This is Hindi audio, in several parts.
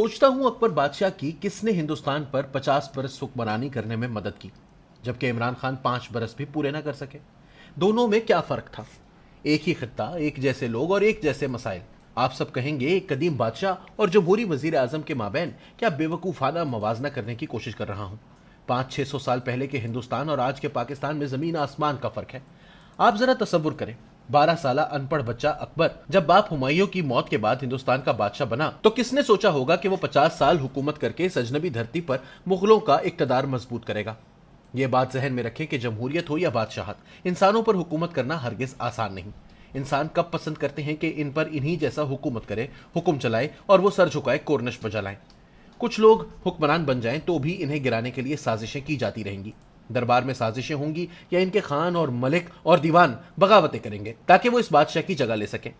सोचता हूं अकबर बादशाह की किसने हिंदुस्तान पर 50 बरस हुक्मरानी करने में मदद की, जबकि इमरान खान 5 बरस भी पूरे ना कर सके। दोनों में क्या फर्क था? एक ही खित्ता, एक जैसे लोग और एक जैसे मसाइल। आप सब कहेंगे एक कदीम बादशाह और जमहूरी वजीर आजम के माबैन क्या बेवकूफ़ाना मवाजना करने की कोशिश कर रहा हूं। 500-600 साल पहले के हिंदुस्तान और आज के पाकिस्तान में जमीन आसमान का फर्क है। आप जरा तसव्वुर करें, 12 साल अनपढ़ बच्चा अकबर जब बाप हुमायूं की मौत के बाद हिंदुस्तान का बादशाह बना तो किसने सोचा होगा कि वो 50 साल हुकूमत करके इस अजनबी धरती पर मुगलों का इक्तदार मजबूत करेगा। ये बात जहन में रखें कि जमहूरियत हो या बादशाहत, इंसानों पर हुकूमत करना हरगिज आसान नहीं। इंसान कब पसंद करते हैं कि इन पर इन्हीं जैसा हुकूमत करे, हुक्म चलाए और वो सर झुकाए कोरनश बजा लाएं। कुछ लोग हुक्मरान बन जाएं तो भी इन्हें गिराने के लिए साजिशें की जाती रहेंगी। दरबार में साजिशें होंगी या इनके खान और मलिक और दीवान बगावतें करेंगे ताकि वो इस बादशाह की जगह ले सकें।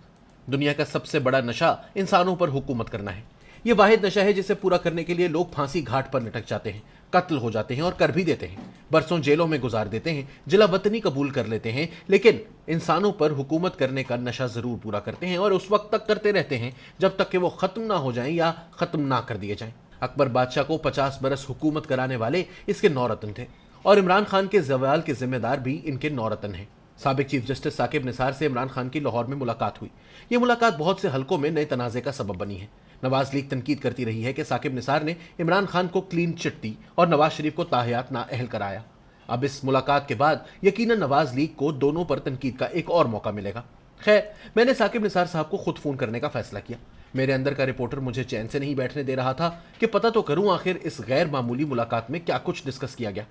दुनिया का सबसे बड़ा नशा इंसानों पर हुकूमत करना है। ये वाहिद नशा है जिसे पूरा करने के लिए लोग फांसी घाट पर लटक जाते हैं, कत्ल हो जाते हैं और कर भी देते हैं, बरसों जेलों में गुजार देते हैं, जिला वतनी कबूल कर लेते हैं, लेकिन इंसानों पर हुकूमत करने का नशा जरूर पूरा करते हैं और उस वक्त तक करते रहते हैं जब तक कि वो खत्म ना हो जाएं या खत्म ना कर दिए जाएं। अकबर बादशाह को 50 बरस हुकूमत कराने वाले इसके 9 रतन थे और इमरान खान के जवाल के जिम्मेदार भी इनके 9 रतन हैं। साबिक चीफ जस्टिस साकिब निसार से इमरान खान की लाहौर में मुलाकात हुई। ये मुलाकात बहुत से हलकों में नए तनाज़े का सबब बनी है। नवाज लीग तनकीद करती रही है कि साकिब निसार ने इमरान खान को क्लीन चिट दी और नवाज शरीफ को ताहयात नाअहल कराया। अब इस मुलाकात के बाद यकीनन नवाज लीग को दोनों पर तनकीद का एक और मौका मिलेगा। खैर, मैंने साकिब निसार साहब को खुद फोन करने का फैसला किया। मेरे अंदर का रिपोर्टर मुझे चैन से नहीं बैठने दे रहा था कि पता तो करूं आखिर इस गैर मामूली मुलाकात में क्या कुछ डिस्कस किया गया।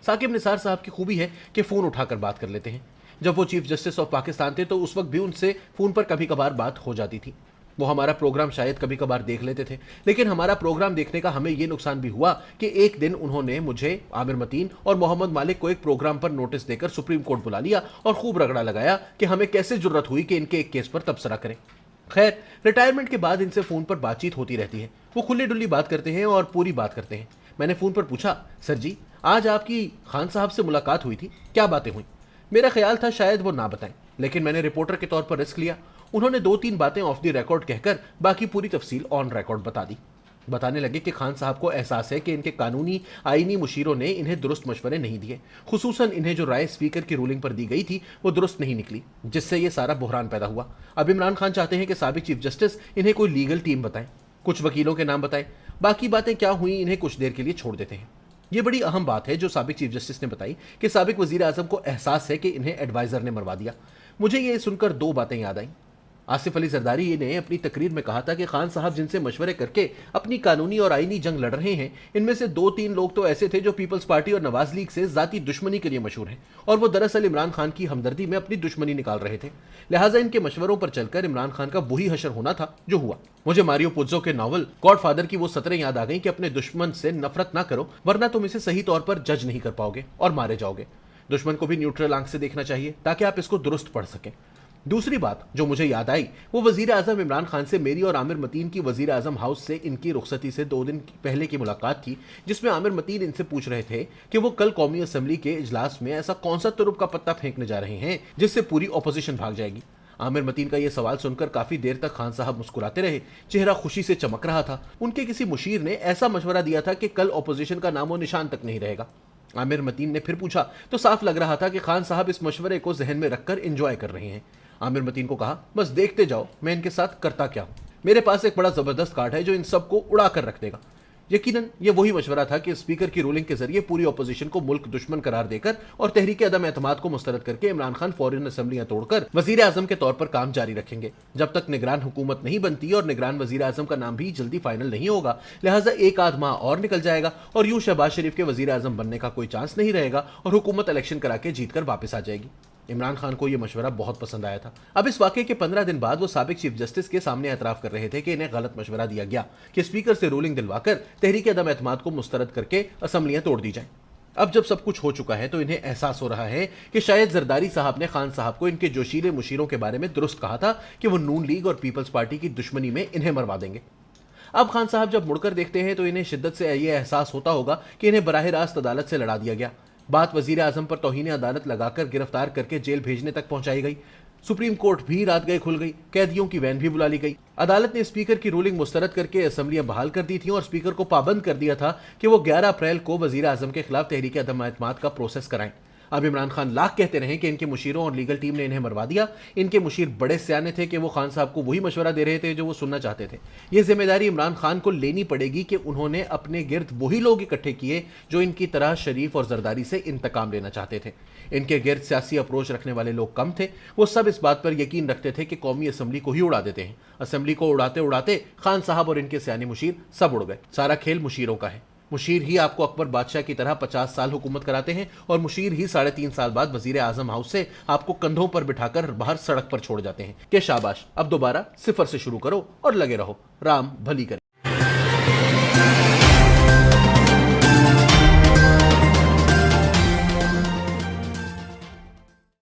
साकिब निसार साहब की खूबी है कि फोन उठाकर बात कर लेते हैं। जब वो चीफ जस्टिस ऑफ पाकिस्तान थे तो उस वक्त भी उनसे फोन पर कभी कभार बात हो जाती थी। वो हमारा प्रोग्राम शायद कभी कभार देख लेते थे, लेकिन हमारा प्रोग्राम देखने का हमें यह नुकसान भी हुआ कि एक दिन उन्होंने मुझे, आमिर मतीन और मोहम्मद मालिक को एक प्रोग्राम पर नोटिस देकर सुप्रीम कोर्ट बुला लिया और खूब रगड़ा लगाया कि हमें कैसे जुर्रत हुई कि इनके एक केस पर तबसरा करें। खैर, रिटायरमेंट के बाद इनसे फोन पर बातचीत होती रहती है। वो खुली डुल्ली बात करते हैं और पूरी बात करते हैं। मैंने फोन पर पूछा, सर जी, आज आपकी खान साहब से मुलाकात हुई थी, क्या बातें हुई? मेरा ख्याल था शायद वो ना बताएं, लेकिन मैंने रिपोर्टर के तौर पर रिस्क लिया। उन्होंने 2-3 बातें ऑफ द रिकॉर्ड कहकर बाकी पूरी तफसील ऑन रिकॉर्ड बता दी। बताने लगे कि खान साहब को एहसास है कि इनके कानूनी आईनी मुशीरों ने इन्हें दुरुस्त मशवरे नहीं दिए, खुसूसन इन्हें जो राय स्पीकर की रूलिंग पर दी गई थी वो दुरुस्त नहीं निकली, जिससे ये सारा बहरान पैदा हुआ। अब इमरान खान चाहते हैं कि साबिक चीफ जस्टिस इन्हें कोई लीगल टीम बताए, कुछ वकीलों के नाम बताए, बाकी बातें क्या हुई इन्हें कुछ देर के लिए छोड़ देते हैं। ये बड़ी अहम बात है जो साबिक चीफ जस्टिस ने बताई कि साबिक वजीर आजम को एहसास है कि इन्हें एडवाइजर ने मरवा दिया। मुझे ये सुनकर 2 बातें याद आई। आसिफ अली जरदारी ने अपनी तकरीर में कहा था कि खान साहब जिनसे मशवरे करके अपनी कानूनी और आईनी जंग लड़ रहे हैं, इनमें से 2-3 लोग तो ऐसे थे जो पीपल्स पार्टी और नवाज लीग से जाती दुश्मनी के लिए मशहूर हैं और वो दरअसल इमरान खान की हमदर्दी में अपनी दुश्मनी निकाल रहे थे। लिहाजा इनके मशवरों पर चलकर इमरान खान का वही हशर होना था जो हुआ। मुझे मारियो पुज़ो के नावल गॉडफादर की वो सतरें याद आ गई कि अपने दुश्मन से नफरत ना करो वरना तुम इसे सही तौर पर जज नहीं कर पाओगे और मारे जाओगे। दुश्मन को भी न्यूट्रल आंख से देखना चाहिए ताकि आप इसको दुरुस्त पढ़ सकें। दूसरी बात जो मुझे याद आई वो वजीर आजम इमरान खान से मेरी और आमिर मतीन की वजीर आजम हाउस से इनकी रुखसती से 2 दिन पहले की मुलाकात थी, जिसमें आमिर मतीन इनसे पूछ रहे थे कि वो कल कौमी असम्बली के इजलास में ऐसा कौन सा तुरुप का पत्ता फेंकने जा रहे हैं जिससे पूरी ऑपोजिशन भाग जाएगी। आमिर मतीन का यह सवाल सुनकर काफी देर तक खान साहब मुस्कुराते रहे, चेहरा खुशी से चमक रहा था। उनके किसी मुशीर ने ऐसा मशवरा दिया था कि कल ऑपोजिशन का नामो निशान तक नहीं रहेगा। आमिर मतीन ने फिर पूछा तो साफ लग रहा था कि खान साहब इस मशवरे को जहन में रखकर एंजॉय कर रहे हैं। आमिर मतीन को कहा, बस देखते जाओ मैं इनके साथ करता क्या हूं। मेरे पास एक बड़ा जबरदस्त कार्ड है जो इन सबको उड़ा कर रख देगा। यकीनन ये वही मशवरा था कि स्पीकर की रूलिंग के जरिए पूरी ऑपोजिशन को मुल्क दुश्मन करार देकर और तहरीक अदम एतमाद को मुस्तरद करके इमरान खान फौरन असेंबलियां तोड़कर वजीर आजम के तौर पर काम जारी रखेंगे जब तक निगरान हुकूमत नहीं बनती और निगरान वजीर आजम का नाम भी जल्दी फाइनल नहीं होगा। लिहाजा 1 आध माह और निकल जाएगा और यूं शहबाज शरीफ के वजीर आजम बनने का कोई चांस नहीं रहेगा और हुकूमत इलेक्शन करा के जीत कर वापस आ जाएगी। इमरान खान को यह मशवरा बहुत पसंद आया था। अब इस वाकये के 15 दिन बाद वो साबिक चीफ जस्टिस के सामने एतराफ कर रहे थे कि इन्हें गलत मशवरा दिया गया कि स्पीकर से रूलिंग दिलवाकर तहरीक अदम एतमाद को मुस्तरद करके असम्बलियां तोड़ दी जाएं। अब जब सब कुछ हो चुका है तो इन्हें एहसास हो रहा है कि शायद जरदारी साहब ने खान साहब को इनके जोशीले मुशीरों के बारे में दुरुस्त कहा था कि वो नून लीग और पीपल्स पार्टी की दुश्मनी में इन्हें मरवा देंगे। अब खान साहब जब मुड़कर देखते हैं तो इन्हें शिद्दत से यह एहसास होता होगा कि इन्हें बराह रास्त अदालत से लड़ा दिया गया। बात वजीर आजम पर तौहीन अदालत लगाकर गिरफ्तार करके जेल भेजने तक पहुंचाई गई। सुप्रीम कोर्ट भी रात गए खुल गई, कैदियों की वैन भी बुला ली गई। अदालत ने स्पीकर की रूलिंग मुस्तरद करके असेंबलियां बहाल कर दी थी और स्पीकर को पाबंद कर दिया था कि वो 11 अप्रैल को वजीर आजम के खिलाफ तहरीक अदम एतमाद का प्रोसेस कराएं। अब इमरान खान लाख कहते रहे कि इनके मुशीरों और लीगल टीम ने इन्हें मरवा दिया। इनके मुशीर बड़े सियाने थे कि वो खान साहब को वही मशवरा दे रहे थे जो वो सुनना चाहते थे। ये जिम्मेदारी इमरान खान को लेनी पड़ेगी कि उन्होंने अपने गिर्द वही लोग इकट्ठे किए जो इनकी तरह शरीफ और जरदारी से इंतकाम लेना चाहते थे। इनके गिर्द सियासी अप्रोच रखने वाले लोग कम थे। वो सब इस बात पर यकीन रखते थे कि कौमी असम्बली को ही उड़ा देते हैं। असम्बली को उड़ाते उड़ाते खान साहब और इनके सियाने मुशीर सब उड़ गए। सारा खेल मुशीरों का है। मुशीर ही आपको अकबर बादशाह की तरह 50 साल हुकूमत कराते हैं और मुशीर ही 3.5 साल बाद वजीर आजम हाउस से आपको कंधों पर बिठाकर बाहर सड़क पर छोड़ जाते हैं कि शाबाश, अब दोबारा सिफर से शुरू करो और लगे रहो। राम भली करे।